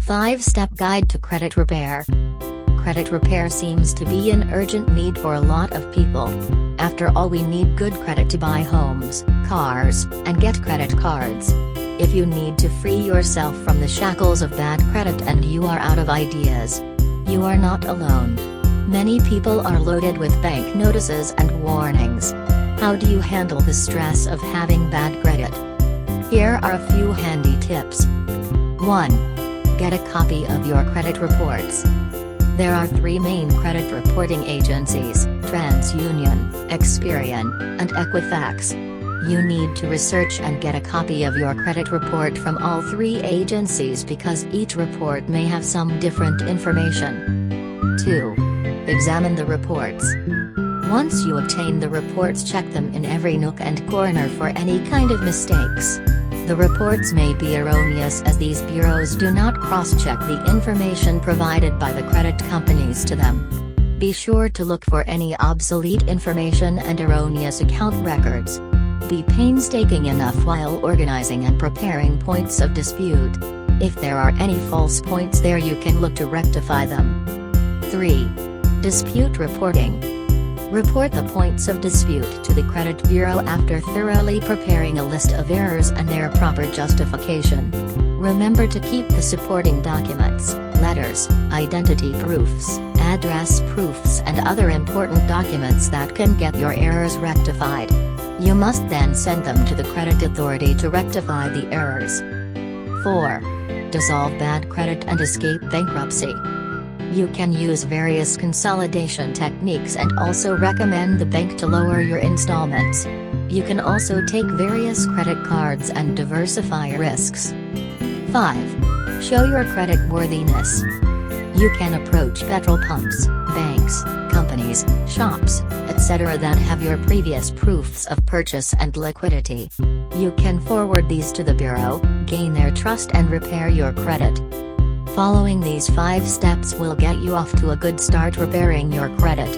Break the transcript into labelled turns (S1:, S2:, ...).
S1: 5-Step Guide to Credit Repair. Credit repair seems to be an urgent need for a lot of people. After all, we need good credit to buy homes, cars, and get credit cards. If you need to free yourself from the shackles of bad credit and you are out of ideas, you are not alone. Many people are loaded with bank notices and warnings. How do you handle the stress of having bad credit? Here are a few handy tips. 1. Get a copy of your credit reports. There are 3 main credit reporting agencies: TransUnion, Experian, and Equifax. You need to research and get a copy of your credit report from all 3 agencies because each report may have some different information. 2. Examine the reports. Once you obtain the reports, check them in every nook and corner for any kind of mistakes. The reports may be erroneous as these bureaus do not cross-check the information provided by the credit companies to them. Be sure to look for any obsolete information and erroneous account records. Be painstaking enough while organizing and preparing points of dispute. If there are any false points there, you can look to rectify them. 3. Dispute reporting. Report the points of dispute to the credit bureau after thoroughly preparing a list of errors and their proper justification. Remember to keep the supporting documents, letters, identity proofs, address proofs, and other important documents that can get your errors rectified. You must then send them to the credit authority to rectify the errors. 4. Dissolve bad credit and escape bankruptcy. You can use various consolidation techniques and also recommend the bank to lower your installments. You can also take various credit cards and diversify risks. 5. Show your credit worthiness. You can approach petrol pumps, banks, companies, shops, etc. that have your previous proofs of purchase and liquidity. You can forward these to the bureau, gain their trust, and repair your credit. Following these 5 steps will get you off to a good start repairing your credit.